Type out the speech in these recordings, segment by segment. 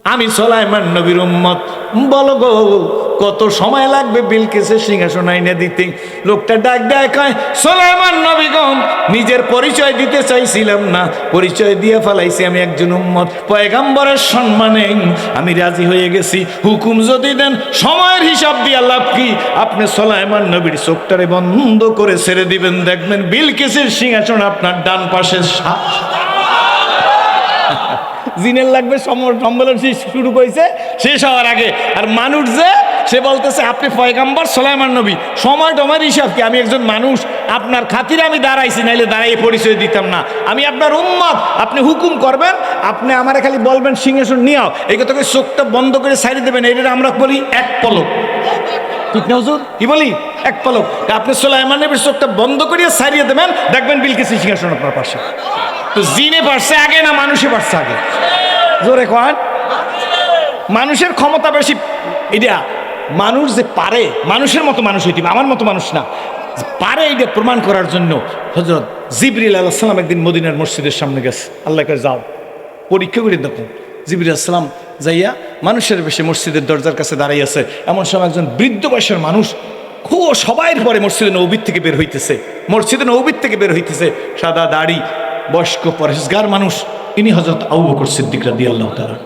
আমি সুলাইমান নবীর উম্মত। বলো গো কত সময় লাগবে বিলকিসের সিংহাসন আইনে দিতে? লোকটা ডাক দেয় কয়, সুলাইমান নবী গো, নিজের পরিচয় দিতে চাইছিলাম না, পরিচয় দিয়ে ফেলাইছি আমি একজন উম্মত, পয়গাম্বরের সম্মানে আমি রাজি হয়ে গেছি। হুকুম যদি দেন সময়ের হিসাব দিয়ে লাভ কি? আপনি সুলাইমান নবীর চোখটারে বন্ধ করে ছেড়ে দিবেন, দেখবেন বিলকিসের সিংহাসন আপনার ডান পাশে। জিনের লাগবে সম্মেলন শুরু করেছে শেষ হওয়ার আগে। আর মানুষ যে সে বলতেছে আপনি পয়গাম্বর সুলাইমান নবী, সময় টমের হিসাব কি? আমি একজন মানুষ, আপনার খাতিরে আমি দাঁড়াইছি, নাইলে দাঁড়াইয়ে পরিচয় দিতাম না। আমি আপনার উম্মত, আপনি হুকুম করবেন, আপনি আমারে খালি বলবেন সিংহাসন নিয়ে আও, এই কথা চোখটা বন্ধ করে সাইডে দেবেন। এইটা আমরা বলি এক পলক, ঠিক না হুজুর? কি বলি? এক পলক। আপনি সুলাইমান নবীর চোখটা বন্ধ করিয়ে সারিয়ে দেবেন, দেখবেন বিলকিসের সিংহাসন আপনার পাশে। তো জিনে পারছে আগে না মানুষে পারছে আগে? জোরে কন। মানুষের ক্ষমতা বেশি, এটা মানুষ যে পারে মানুষের মতো মানুষ হইতে, আমার মতো মানুষ না, পারে এটা প্রমাণ করার জন্য হযরত জিবরিল আলাইহিস সালাম একদিন মদিনার মসজিদের সামনে গেছে। আল্লাহ কাছে যাও পরীক্ষা করে দেখুন। জিবরিল আলাইহিস সালাম যাইয়া মানুষের বেশি মসজিদের দরজার কাছে দাঁড়াই আছে। এমন সময় একজন বৃদ্ধ বয়সের মানুষ খুব সবাইয়ের পরে মসজিদে নববীর থেকে বের হইতেছে, মসজিদে নববীর থেকে বের হইতেছে, সাদা দাড়ি, বয়স্ক পরহেজগার মানুষ। ইনি হযরত আবু বকর সিদ্দিক রাদিয়াল্লাহু তাআলা।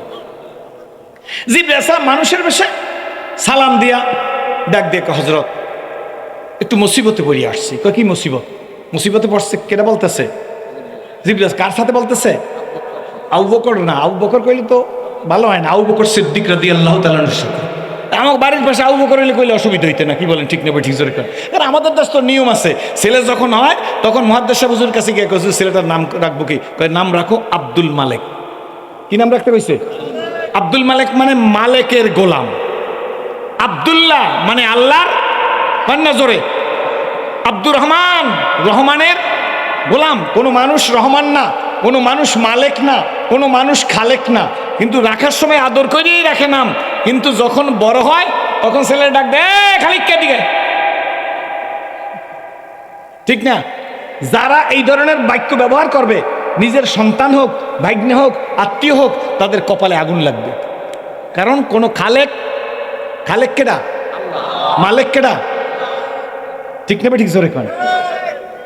জিবরিল আলাইহিস সালাম মানুষের বেশে সালাম দিয়া ডাক দিয়ে, হযরত একটু মুসিবতে পড়িয়ে আসছি। কি মুসিবত? মুসিবতে পড়ছে কেটা বলতেছে? জিবরিল। কার সাথে বলতেছে? আবু বকর না, আবু বকর কইলে তো ভালো হয় না, আবু বকর সিদ্দিক রাদিয়াল্লাহু তাআলার সাথে। আমার বাড়ির পাশে আবু বকর হইলে কইলে অসুবিধা হইতে না, কি বলেন? ঠিক নেবে, ঠিক জোরে করেন। কারণ আমাদের দেশ তো নিয়ম আছে, ছেলে যখন হয় তখন মুহাদ্দিস সাহেব হুজুর কাছে গিয়ে কইছে ছেলেটার নাম রাখবো কি? কয় নাম রাখো আব্দুল মালেক। কি নাম রাখতে কইছে? আব্দুল মালেক মানে মালেকের গোলাম। আব্দুল্লাহ মানে আল্লাহর কন্যা, জোরে। আব্দুর রহমান রহমানের গোলাম। কোনো মানুষ রহমান না, কোনো মানুষ মালেক না, কোনো মানুষ খালেক না, কিন্তু রাখার সময় আদর করেই রাখে নাম। কিন্তু যখন বড় হয় তখন ছেলে ডাক দেয় খালিককে দিকে, ঠিক না? যারা এই ধরনের বাক্য ব্যবহার করবে, নিজের সন্তান হোক, ভাগ্নে হোক, আত্মীয় হোক, তাদের কপালে আগুন লাগবে। কারণ কোনো খালেক, খালেক কেডা? মালেক কেডা? ঠিক না? ঠিক জোরে কোন।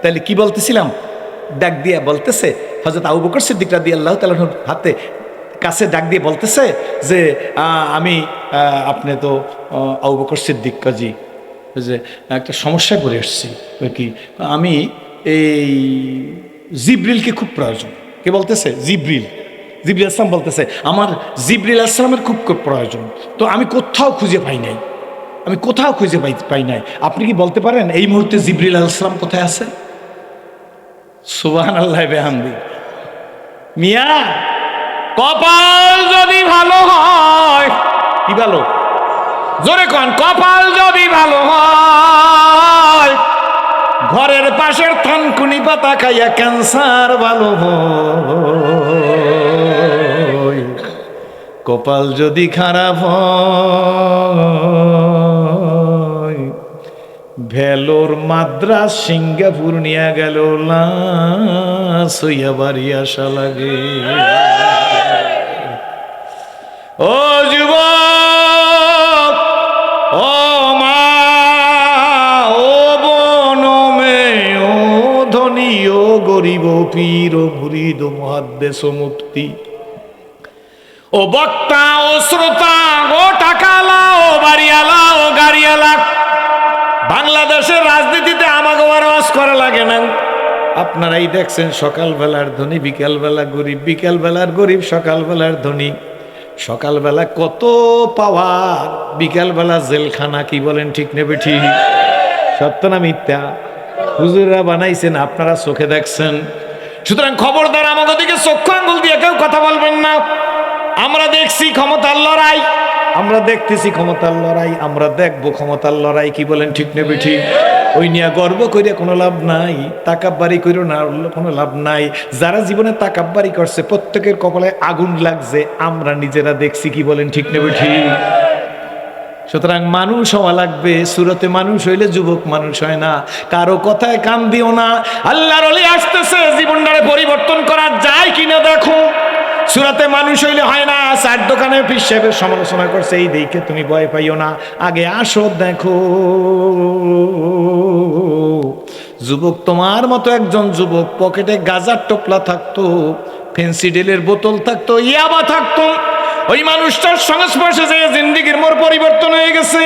তাহলে কি বলতেছিলাম? ডাক দিয়ে বলতেছে হযরত আবু বকর সিদ্দিক রাদিয়াল্লাহু তাআলার হাতে কাছে ডাক দিয়ে বলতেছে যে আমি আপনি তো আবু বকর সিদ্দিক কাজী, যে একটা সমস্যায় পড়ে এসেছি। কি? আমি এই জিবরিলকে খুব প্রয়োজন। কে বলতেছে? জিবরিল। জিবরিল আসলাম বলতেছে আমার জিবরিল আসলামের খুব প্রয়োজন, তো আমি কোথাও খুঁজে পাই নাই, আমি কোথাও খুঁজে পাই নাই। আপনি কি বলতে পারেন এই মুহূর্তে জিবরিল আলাইহিস সালাম কোথায় আছে? সুবহানাল্লাহ বিহামদি। মিয়া কপাল যদি ভালো হয়, কি ভালো? জোরে কোন। কপাল যদি ভালো হয়, ঘরের পাশের থানকুনি পাতা খাইয়া ক্যান্সার ভালো হয়। কপাল যদি খারাপ হয়, ভেলোর মাদ্রাস সিঙ্গাপুর নিয়ে গেল লাশ হইয়া বাড়ি আসা লাগে। ও যুবক, ও মা, ও বোন, ও মেয়ে, ও ধনী, ও গরিব, ও পীর, ও মুরিদ, ও মুহাদ্দিস, ও মুফতি, ও বক্তা, ও শ্রোতা, ও টাকালা, ও বাড়িওয়ালা, ও গাড়িওয়ালা, বাংলাদেশের রাজনীতিতে আমাকে আওয়াজ করা লাগে না। আপনারাই দেখছেন সকালবেলার ধনী বিকালবেলা গরিব, বিকালবেলার গরিব সকালবেলার ধনী, সকালবেলা কত পাওয়ার, বিকালবেলা জেলখানা। কি বলেন? ঠিক নেবে ঠিক? সত্য না মিথ্যা? হুজুররা বানাইছেন, আপনারা চোখে দেখছেন। সুতরাং খবরদার আমাদের দিকে চক্ষু আঙ্গুল দিয়ে কেউ কথা বলবেন না। আমরা দেখছি ক্ষমতার লড়াই, আমরা দেখতেছি ক্ষমতার লড়াই, আমরা দেখবো ক্ষমতার লড়াই। কি বলেন? ঠিক নেবে ঠিক? ওই নিয়ে গর্ব করে কোনো লাভ নাই, তাকাব্বারি করে না কোনো লাভ নাই। যারা জীবনে তাকাব্বারি করছে প্রত্যেকের কপালে আগুন লাগছে, আমরা নিজেরা দেখছি। কি বলেন? ঠিক নেবে ঠিক? সুতরাং মানুষ হওয়া লাগবে, সুরতে মানুষ হইলে যুবক মানুষ হয় না। কারো কথায় কান দিও না। আল্লাহর ওলি আসতেছে, জীবনটারে পরিবর্তন করা যায় কিনা দেখো। সূরাতে মানুষ হইলে হয় না, চার দোকানে পীর সাহেবের সমালোচনা করছে, এই দেখে তুমি ভয় পাইও না, আগে আসো দেখো। যুবক, তোমার মতো একজন যুবক, পকেটে গাজার টোপলা থাকতো, ফেন্সিডিলের বোতল থাকতো, ইয়াবা থাকতো, ওই মানুষটার সংস্পর্শে যে জিন্দেগির মোর পরিবর্তন হয়ে গেছে।